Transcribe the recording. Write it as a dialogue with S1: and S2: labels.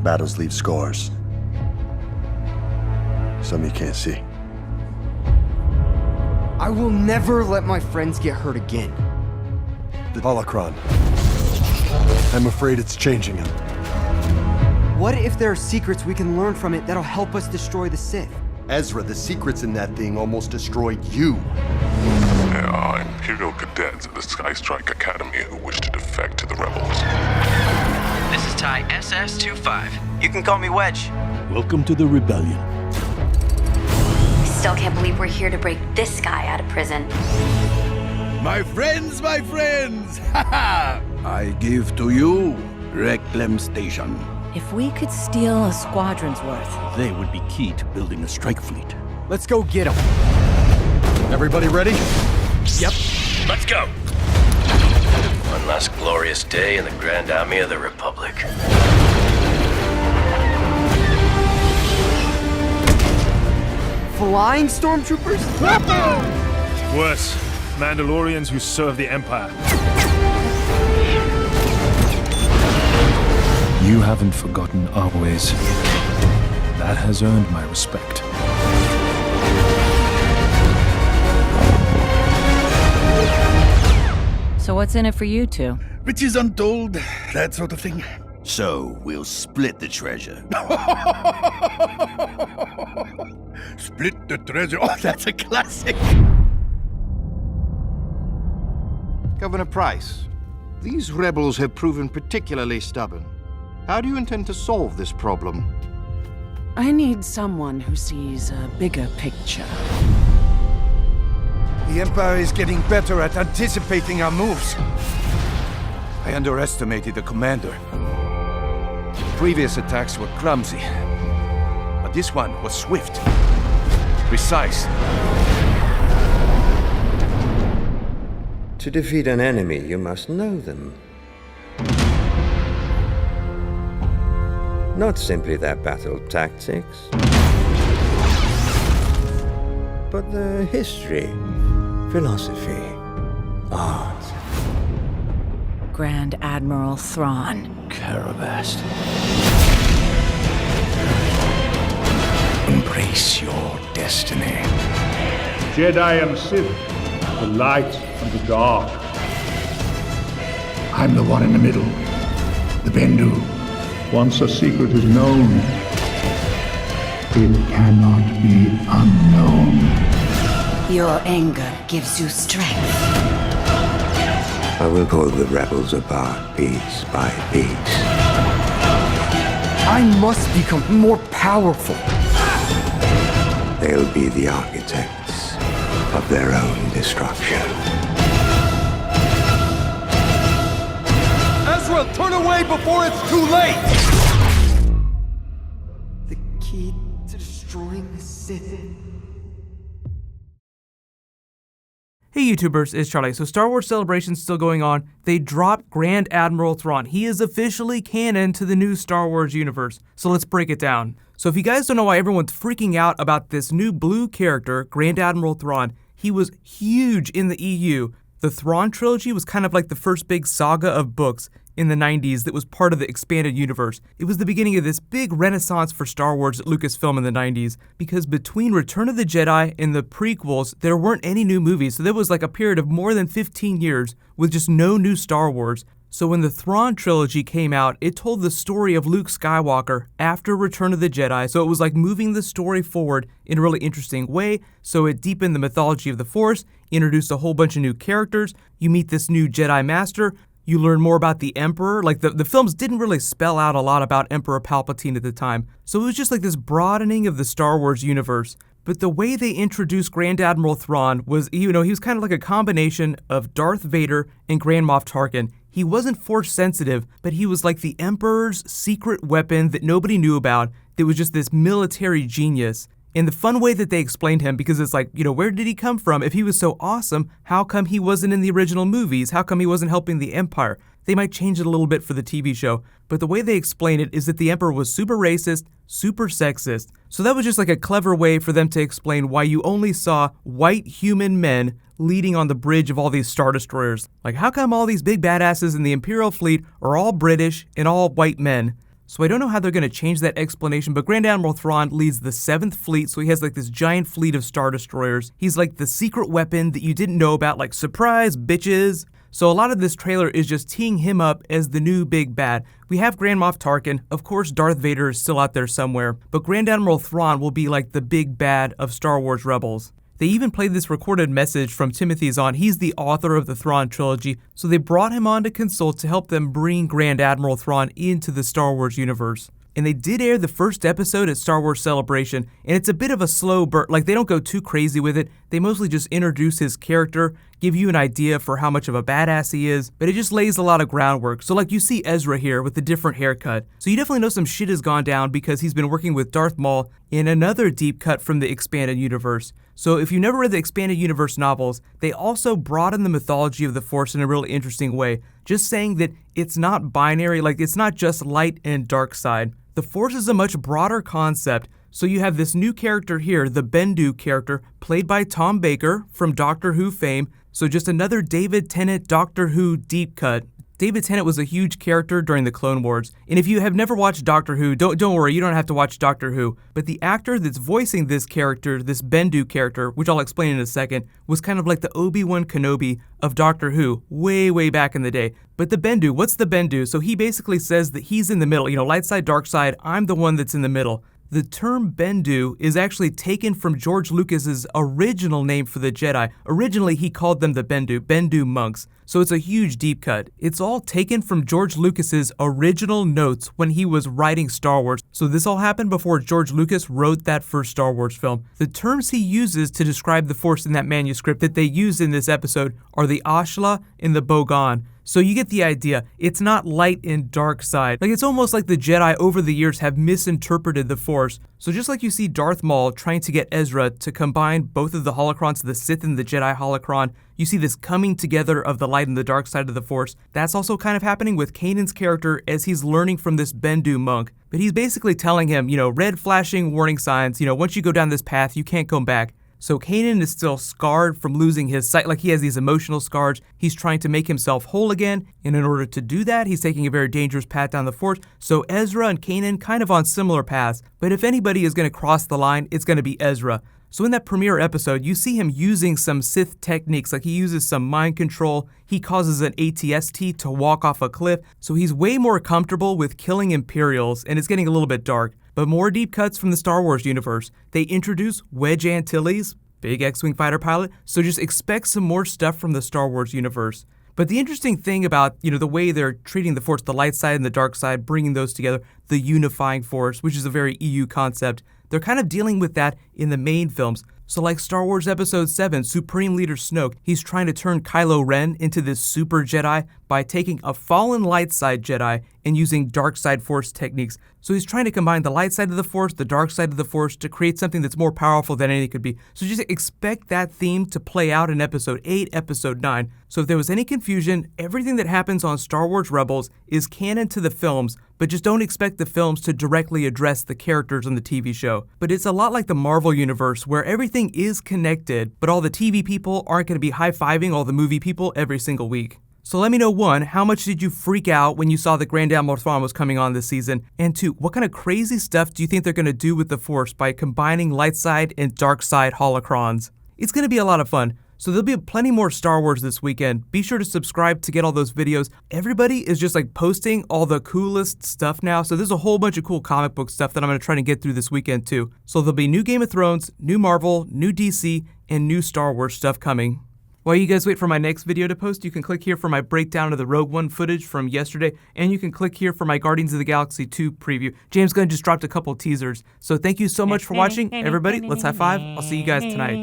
S1: Battles leave scars. Some you can't see.
S2: I will never let my friends get hurt again.
S1: The holocron. I'm afraid it's changing him.
S2: What if there are secrets we can learn from it that'll help us destroy the Sith?
S1: Ezra, the secrets in that thing almost destroyed you.
S3: There are Imperial cadets at the Sky Strike Academy who wish to defect to the rebels.
S4: This is TIE SS-25. You can call me Wedge.
S5: Welcome to the rebellion.
S6: Still can't believe we're here to break this guy out of prison.
S5: My friends, haha! I give to you Reclaim Station.
S7: If we could steal a squadron's worth,
S5: They would be key to building a strike fleet.
S2: Let's go get him.
S1: Everybody ready?
S4: Yep. Let's go. One last glorious day in the Grand Army of the Republic.
S2: Flying stormtroopers?
S8: Worse, Mandalorians who serve the Empire.
S9: You haven't forgotten our ways. That has earned my respect.
S7: so what's in it for you two?
S5: Which is untold, that sort of thing.
S10: So, we'll split the treasure.
S5: Split the treasure. Oh, that's a classic.
S11: Governor Price, these rebels have proven particularly stubborn. How do you intend to solve this problem?
S7: I need someone who sees a bigger picture.
S12: The Empire is getting better at anticipating our moves. I underestimated the commander. Previous attacks were clumsy, but this one was swift, precise.
S13: To defeat an enemy, you must know them. Not simply their battle tactics, but their history, philosophy, art.
S7: Grand Admiral Thrawn.
S5: Caravast. Embrace your destiny.
S14: Jedi and Sith, the light and the dark. I'm the one in the middle, the Bendu. Once a secret is known, it cannot be unknown.
S7: Your anger gives you strength.
S13: I will pull the rebels apart piece by piece.
S2: I must become more powerful.
S13: They'll be the architects of their own destruction.
S12: Ezra, turn away before it's too late!
S2: The key to destroying the Sith.
S15: Hey YouTubers, it's Charlie. So Star Wars Celebration's still going on. They dropped Grand Admiral Thrawn. He is officially canon to the new Star Wars universe. So let's break it down. So if you guys don't know why everyone's freaking out about this new blue character, Grand Admiral Thrawn, he was huge in the EU. The Thrawn trilogy was kind of like the first big saga of books in the 90s that was part of the expanded universe. It was the beginning of this big renaissance for Star Wars at Lucasfilm in the 90s, because between Return of the Jedi and the prequels, there weren't any new movies, so there was like a period of more than 15 years with just no new Star Wars. So when the Thrawn trilogy came out, it told the story of Luke Skywalker after Return of the Jedi, so it was like moving the story forward in a really interesting way, so it deepened the mythology of the Force, introduced a whole bunch of new characters, you meet this new Jedi Master, you learn more about the Emperor. Like the films didn't really spell out a lot about Emperor Palpatine at the time, so it was just like this broadening of the Star Wars universe. But the way they introduced Grand Admiral Thrawn was, he was kind of like a combination of Darth Vader and Grand Moff Tarkin. He wasn't Force sensitive, but he was like the Emperor's secret weapon that nobody knew about, that was just this military genius. And the fun way that they explained him, because it's like, where did he come from? If he was so awesome, how come he wasn't in the original movies? How come he wasn't helping the Empire? They might change it a little bit for the TV show, but the way they explain it is that the Emperor was super racist, super sexist. So that was just like a clever way for them to explain why you only saw white human men leading on the bridge of all these Star Destroyers. Like, how come all these big badasses in the Imperial fleet are all British and all white men? So I don't know how they're going to change that explanation, but Grand Admiral Thrawn leads the 7th Fleet, so he has like this giant fleet of Star Destroyers. He's like the secret weapon that you didn't know about, like surprise, bitches. So a lot of this trailer is just teeing him up as the new big bad. We have Grand Moff Tarkin, of course Darth Vader is still out there somewhere, but Grand Admiral Thrawn will be like the big bad of Star Wars Rebels. They even played this recorded message from Timothy Zahn. He's the author of the Thrawn trilogy, so they brought him on to consult to help them bring Grand Admiral Thrawn into the Star Wars universe. And they did air the first episode at Star Wars Celebration, and it's a bit of a slow burn. Like, they don't go too crazy with it. They mostly just introduce his character, give you an idea for how much of a badass he is, but it just lays a lot of groundwork. So like you see Ezra here with the different haircut. So you definitely know some shit has gone down because he's been working with Darth Maul in another deep cut from the expanded universe. So if you've never read the expanded universe novels, they also broaden the mythology of the Force in a really interesting way. Just saying that it's not binary, like it's not just light and dark side. The Force is a much broader concept. So you have this new character here, the Bendu character, played by Tom Baker from Doctor Who fame. So just another David Tennant Doctor Who deep cut. David Tennant was a huge character during the Clone Wars. And if you have never watched Doctor Who, don't worry, you don't have to watch Doctor Who. But the actor that's voicing this character, this Bendu character, which I'll explain in a second, was kind of like the Obi-Wan Kenobi of Doctor Who, way back in the day. But the Bendu, what's the Bendu? So he basically says that he's in the middle, light side, dark side, I'm the one that's in the middle. The term Bendu is actually taken from George Lucas's original name for the Jedi. Originally, he called them the Bendu monks. So it's a huge deep cut. It's all taken from George Lucas's original notes when he was writing Star Wars. So this all happened before George Lucas wrote that first Star Wars film. The terms he uses to describe the Force in that manuscript that they use in this episode are the Ashla and the Bogan. So you get the idea. It's not light and dark side. Like, it's almost like the Jedi over the years have misinterpreted the Force. So just like you see Darth Maul trying to get Ezra to combine both of the holocrons, the Sith and the Jedi holocron, you see this coming together of the light and the dark side of the Force. That's also kind of happening with Kanan's character as he's learning from this Bendu monk. But he's basically telling him, red flashing warning signs, once you go down this path, you can't come back. So Kanan is still scarred from losing his sight, like he has these emotional scars. He's trying to make himself whole again, and in order to do that, he's taking a very dangerous path down the Force. So Ezra and Kanan kind of on similar paths, but if anybody is going to cross the line, it's going to be Ezra. So in that premiere episode, you see him using some Sith techniques, like he uses some mind control, he causes an ATST to walk off a cliff, so he's way more comfortable with killing Imperials, and it's getting a little bit dark. But more deep cuts from the Star Wars universe. They introduce Wedge Antilles, big X-Wing fighter pilot, so just expect some more stuff from the Star Wars universe. But the interesting thing about, the way they're treating the Force, the light side and the dark side, bringing those together, the unifying Force, which is a very EU concept, they're kind of dealing with that in the main films. So like Star Wars Episode 7, Supreme Leader Snoke, he's trying to turn Kylo Ren into this super Jedi by taking a fallen light side Jedi and using dark side Force techniques. So he's trying to combine the light side of the Force, the dark side of the Force to create something that's more powerful than anything could be. So just expect that theme to play out in Episode 8, Episode 9. So if there was any confusion, everything that happens on Star Wars Rebels is canon to the films, but just don't expect the films to directly address the characters on the TV show. But it's a lot like the Marvel Universe, where everything is connected, but all the TV people aren't going to be high-fiving all the movie people every single week. So let me know, 1, how much did you freak out when you saw that Grand Admiral Thrawn was coming on this season? And 2, what kind of crazy stuff do you think they're going to do with the Force by combining light side and dark side holocrons? It's going to be a lot of fun. So there'll be plenty more Star Wars this weekend. Be sure to subscribe to get all those videos. Everybody is just like posting all the coolest stuff now. So there's a whole bunch of cool comic book stuff that I'm going to try to get through this weekend too. So there'll be new Game of Thrones, new Marvel, new DC, and new Star Wars stuff coming. While you guys wait for my next video to post, you can click here for my breakdown of the Rogue One footage from yesterday, and you can click here for my Guardians of the Galaxy 2 preview. James Gunn just dropped a couple teasers. So thank you so much for watching. Everybody, let's high five. I'll see you guys tonight.